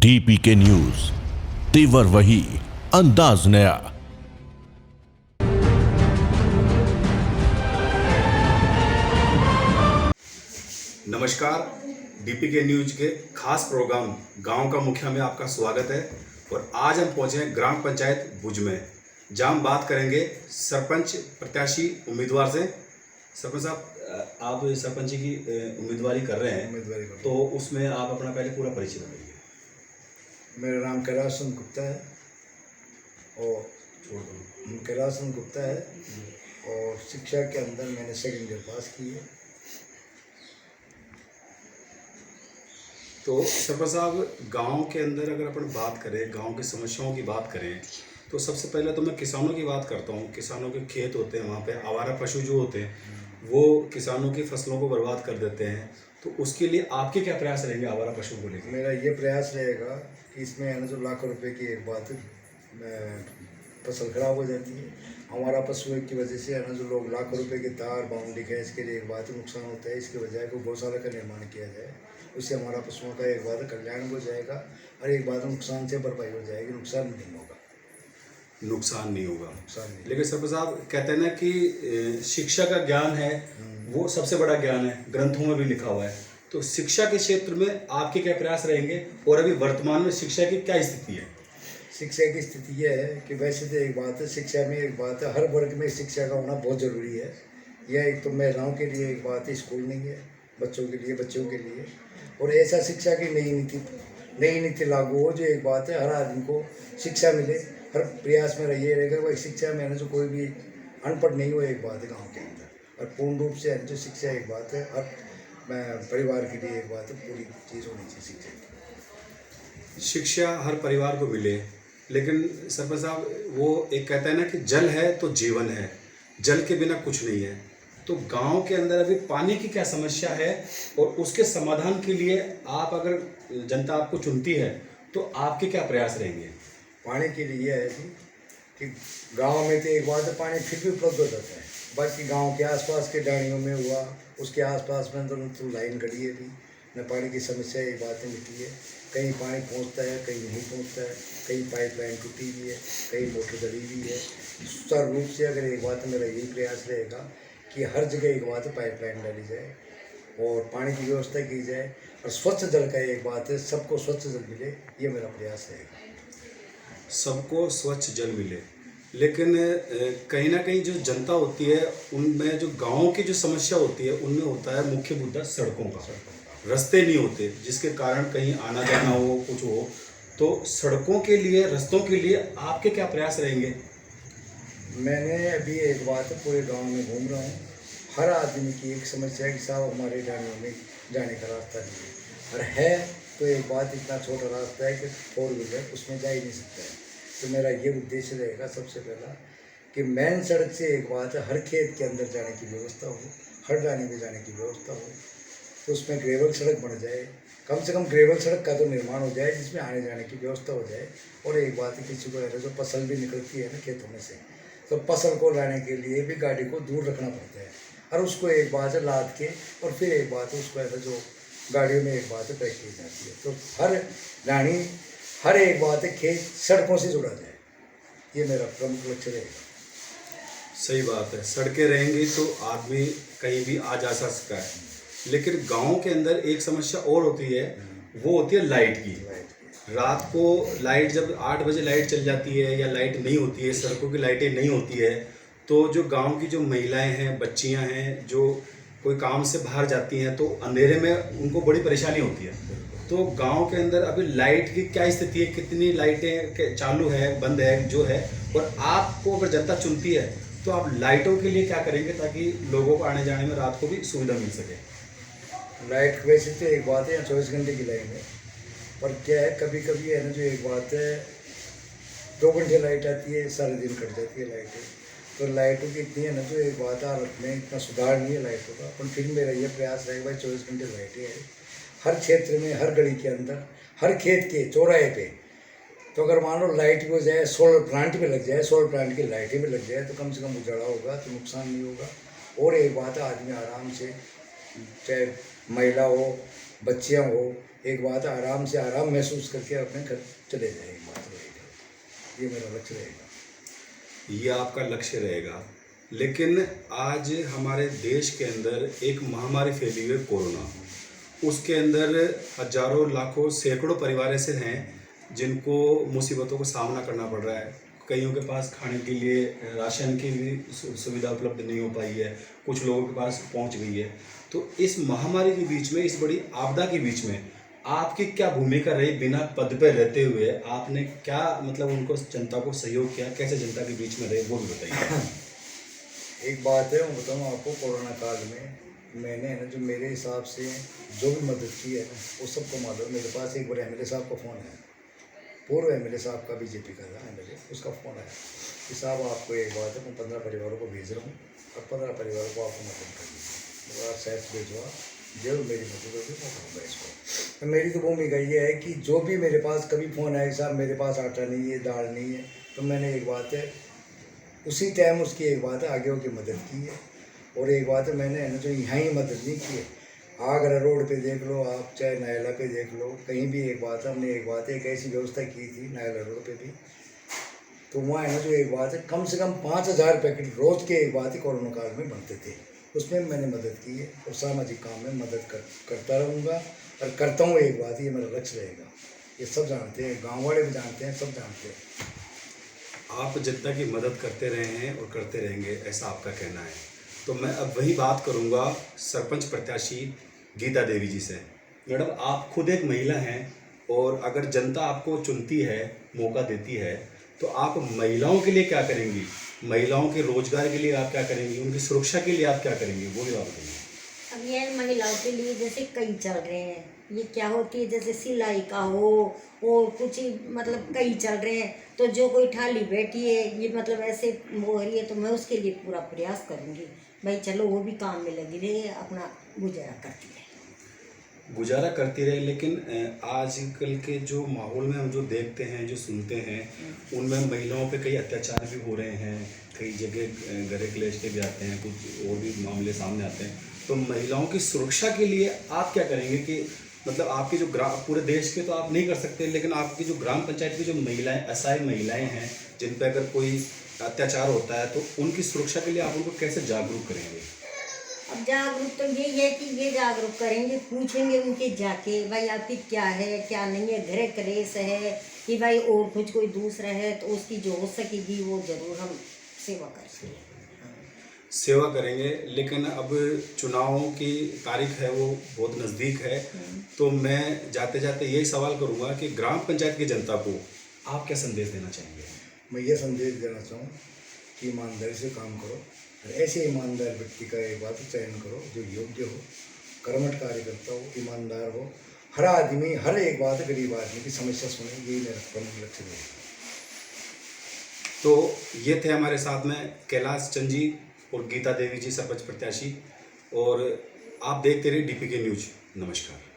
DPK news, तेवर वही, अंदाज नया। नमस्कार, डीपीके न्यूज के खास प्रोग्राम गांव का मुखिया में आपका स्वागत है। और आज हम पहुंचे हैं ग्राम पंचायत भुज में, जहां हम बात करेंगे सरपंच प्रत्याशी उम्मीदवार से। सरपंच साहब, आप सरपंच की उम्मीदवारी कर रहे हैं, तो उसमें आप अपना पहले पूरा परिचय बताइए। मेरा नाम कैलाश चंद्र गुप्ता है और कैलाश चंद्र गुप्ता है और शिक्षा के अंदर मैंने सेकंड ईयर पास की है। तो सरपंच साहब, गांव के अंदर अगर अपन बात करें, गांव की समस्याओं की बात करें, तो सबसे पहले तो मैं किसानों की बात करता हूं। किसानों के खेत होते हैं, वहाँ पे आवारा पशु जो होते हैं वो किसानों की फसलों को बर्बाद कर देते हैं। तो उसके लिए आपके क्या प्रयास रहेंगे आवारा पशुओं को लेकर? मेरा ये प्रयास रहेगा कि इसमें है ना जो लाखों रुपए की एक बात फसल खराब हो जाती है, हमारा पशु की वजह से है ना जो लोग लाखों रुपए के तार बाउंड्री है, इसके लिए एक बात नुकसान होता है। इसके बजाय को गौशाला का निर्माण किया जाए, उससे हमारा पशुओं का एक बात कल्याण हो जाएगा और एक बात नुकसान से भरपाई हो जाएगी। नुकसान नहीं होगा। लेकिन सरपंच साहब कहते हैं ना कि शिक्षा का ज्ञान है वो सबसे बड़ा ज्ञान है, ग्रंथों में भी लिखा हुआ है। तो शिक्षा के क्षेत्र में आपके क्या प्रयास रहेंगे और अभी वर्तमान में शिक्षा की क्या स्थिति है? शिक्षा की स्थिति यह है कि वैसे तो एक बात है, शिक्षा में एक बात है, हर वर्ग में शिक्षा का होना बहुत ज़रूरी है। यह एक तो महिलाओं के लिए एक बात है, स्कूल नहीं है, बच्चों के लिए और ऐसा शिक्षा की नई नीति लागू हो जो एक बात है हर आदमी को शिक्षा मिले। हर प्रयास में ये रहेगा वही शिक्षा में है जो कोई भी अनपढ़ नहीं हो, एक बात है गाँव के अंदर। और पूर्ण रूप से जो शिक्षा एक बात है हर परिवार के लिए एक बात है, पूरी चीज़ होनी चाहिए शिक्षा की। शिक्षा हर परिवार को मिले, लेकिन सरपंच साहब वो एक कहता है ना कि जल है तो जीवन है, जल के बिना कुछ नहीं है। तो गांव के अंदर अभी पानी की क्या समस्या है और उसके समाधान के लिए आप अगर जनता आपको चुनती है तो आपके क्या प्रयास रहेंगे? पानी के लिए है कि गांव में तो एक बात है, पानी फिर भी उपलब्ध हो जाता है। बाकी गांव के आसपास के डाणियों में हुआ, उसके आसपास में तो लाइन गड़ी है, भी न पानी की समस्या एक बात मिटी है। कहीं पानी पहुंचता है, कहीं नहीं पहुंचता है, कहीं पाइपलाइन टूटी हुई है, कहीं मोटर गड़ी हुई है। सुचारू रूप से अगर एक बात मेरा यही प्रयास रहेगा कि हर जगह एक बात पाइपलाइन डाली जाए और पानी की व्यवस्था की जाए और स्वच्छ जल का एक बात है, सबको स्वच्छ जल मिले, ये मेरा प्रयास रहेगा। सबको स्वच्छ जल मिले, लेकिन कहीं ना कहीं जो जनता होती है उनमें जो गाँव की जो समस्या होती है उनमें होता है मुख्य मुद्दा सड़कों का। रास्ते नहीं होते, जिसके कारण कहीं आना जाना हो, कुछ हो। तो सड़कों के लिए, रास्तों के लिए आपके क्या प्रयास रहेंगे? मैंने अभी एक बात पूरे गांव में घूम रहा हूँ, हर आदमी की एक समस्या है कि साहब हमारे डाणियों में जाने का रास्ता नहीं है, और है तो एक बात इतना छोटा रास्ता है कि 4 व्हीलर उसमें जा ही नहीं सकता है। तो मेरा ये उद्देश्य रहेगा सबसे पहला कि मेन सड़क से एक बात है हर खेत के अंदर जाने की व्यवस्था हो, हर डाणी में जाने की व्यवस्था हो, तो उसमें ग्रेवल सड़क बन जाए। कम से कम ग्रेवल सड़क का तो निर्माण हो जाए जिसमें आने जाने की व्यवस्था हो जाए। और एक बात है, किसी को है जो फसल भी निकलती है ना खेतों में से, तो फसल को लाने के लिए भी गाड़ी को दूर रखना पड़ता है और उसको एक बात है लाद के और फिर एक बात है उसको ऐसा जो गाड़ियों में एक बात है पैक की जाती है। तो हर रानी हर एक बात है खेत सड़कों से जुड़ा जाए, ये मेरा प्रमुख लक्ष्य रहेगा। सही बात है, सड़कें रहेंगी तो आदमी कहीं भी आ जा सकता है। लेकिन गांव के अंदर एक समस्या और होती है, वो होती है लाइट की। रात को लाइट जब 8 बजे लाइट चल जाती है या लाइट नहीं होती है, सड़कों की लाइटें नहीं होती है, तो जो गांव की जो महिलाएं हैं, बच्चियां हैं, जो कोई काम से बाहर जाती हैं, तो अंधेरे में उनको बड़ी परेशानी होती है। तो गांव के अंदर अभी लाइट की क्या स्थिति है, कितनी लाइटें चालू है, बंद है, जो है, और आपको अगर जनता चुनती है तो आप लाइटों के लिए क्या करेंगे ताकि लोगों को आने जाने में रात को भी सुविधा मिल सके? लाइट वैसे तो एक बात है 24 घंटे की लाइन है, पर क्या है कभी कभी है ना जो एक बात है 2 घंटे लाइट आती है, सारे दिन कट जाती है लाइटें। तो लाइटों की इतनी है ना जो एक बात हालत में इतना सुधार नहीं है लाइटों का, पर फिर मेरा ये प्रयास रहेगा भाई 24 घंटे लाइटें हैं हर क्षेत्र में, हर गली के अंदर, हर खेत के चौराहे पे। तो अगर मान लो लाइट भी हो जाए, सोलर प्लांट भी लग जाए, सोलर प्लांट की लाइटें भी लग जाए, तो कम से कम उजाला होगा तो नुकसान नहीं होगा। और एक बात है आदमी आराम से, चाहे महिला हो, बच्चियाँ हो, एक बात है, आराम से आराम महसूस करके अपने घर चले जाए, एक बात रहेगा, ये मेरा लक्ष्य रहेगा। ये आपका लक्ष्य रहेगा। लेकिन आज हमारे देश के अंदर एक महामारी फैली हुई है, कोरोना। उसके अंदर हजारों लाखों सैकड़ों परिवार ऐसे हैं जिनको मुसीबतों का सामना करना पड़ रहा है। कईयों के पास खाने के लिए राशन की भी सुविधा उपलब्ध नहीं हो पाई है, कुछ लोगों के पास पहुंच गई है। तो इस महामारी के बीच में, इस बड़ी आपदा के बीच में आपकी क्या भूमिका रही? बिना पद पे रहते हुए आपने क्या मतलब उनको, जनता को सहयोग किया, कैसे जनता के बीच में रहे, वो भी बताइए। एक बात है, मैं बताऊँ आपको, कोरोना काल में मैंने ना जो मेरे हिसाब से जो भी मदद की है ना, वो सबको मालूम। मेरे पास एक बार एमएलए साहब का फ़ोन है, पूर्व एमएलए साहब का, बीजेपी का था एमएलए, उसका फ़ोन आया कि साहब आपको एक बात है, मैं 15 परिवारों को भेज रहा हूँ और 15 परिवारों को आपको मदद कर दीजिए, आप शायद भेजवा, जरूर मेरी मदद होगी, मैं करूँगा इसको। तो मेरी तो भूमिका ये है कि जो भी मेरे पास कभी फ़ोन आए, साहब मेरे पास आटा नहीं है, दाल नहीं है, तो मैंने एक बात है उसी टाइम उसकी एक बात है आगे होकर मदद की है। और एक बात है, मैंने है ना जो यहाँ ही मदद नहीं की है, आगरा रोड पे देख लो आप, चाहे नायला पे देख लो, कहीं भी एक बात है, हमने एक बात है एक ऐसी व्यवस्था की थी नायला रोड पे भी, तो वहाँ है ना जो एक बात है कम से कम 5000 पैकेट रोज़ के एक बात है कोरोना काल में बनते थे, उसमें मैंने मदद की है। और सामाजिक काम में मदद करता रहूँगा और करता हूँ। एक बात, ये मेरा लक्ष्य रहेगा, ये सब जानते हैं, गाँव वाले भी जानते हैं, सब जानते हैं। आप जनता की मदद करते रहे हैं और करते रहेंगे, ऐसा आपका कहना है। तो मैं अब वही बात करूंगा सरपंच प्रत्याशी गीता देवी जी से। मैडम, आप खुद एक महिला हैं और अगर जनता आपको चुनती है, मौका देती है, तो आप महिलाओं के लिए क्या करेंगी? महिलाओं के रोजगार के लिए आप क्या करेंगी? उनकी सुरक्षा के लिए आप क्या करेंगे, वो भी आप बताइए। अब ये महिलाओं के लिए जैसे कई चल रहे हैं, ये क्या होती है, जैसे सिलाई का हो और कुछ ही मतलब कई चल रहे हैं, तो जो कोई ठाली बैठी है, ये मतलब ऐसे हो रही है, तो मैं उसके लिए पूरा प्रयास करूँगी भाई, चलो वो भी काम में लगी रहे, अपना गुजारा करती रहे। गुजारा करती रहे। लेकिन आजकल के जो माहौल में हम जो देखते हैं, जो सुनते हैं, उनमें महिलाओं पे कई अत्याचार भी हो रहे हैं, कई जगह गैर क्लेश के भी आते हैं, कुछ और भी मामले सामने आते हैं। तो महिलाओं की सुरक्षा के लिए आप क्या करेंगे कि मतलब आपके जो पूरे देश के तो आप नहीं कर सकते, लेकिन आपकी जो ग्राम पंचायत की जो महिलाएं, असहाय महिलाएं हैं, जिन पर अगर कोई अत्याचार होता है, तो उनकी सुरक्षा के लिए आप उनको कैसे जागरूक करेंगे? अब जागरूक तो यही है कि ये जागरूक करेंगे, पूछेंगे उनके जाके भाई आपकी क्या है क्या नहीं है, घर क्लेश है कि भाई और कुछ कोई दूसरा है, तो उसकी जो हो सकेगी वो जरूर हम सेवा करेंगे। सेवा करेंगे। लेकिन अब चुनावों की तारीख है, वो बहुत नज़दीक है, तो मैं जाते जाते यही सवाल करूंगा कि ग्राम पंचायत की जनता को आप क्या संदेश देना चाहेंगे? मैं ये संदेश देना चाहूँ कि ईमानदारी से काम करो और ऐसे ईमानदार व्यक्ति का एक बात चयन करो जो योग्य हो, कर्मठ कार्यकर्ता हो, ईमानदार हो। हर आदमी, हर एक बात गरीब आदमी की समस्या सुने, यही मेरा प्रमुख लक्ष्य है। तो ये थे हमारे साथ में कैलाश चंद जी और गीता देवी जी, सरपंच प्रत्याशी। और आप देखते रहिए DPK न्यूज। नमस्कार।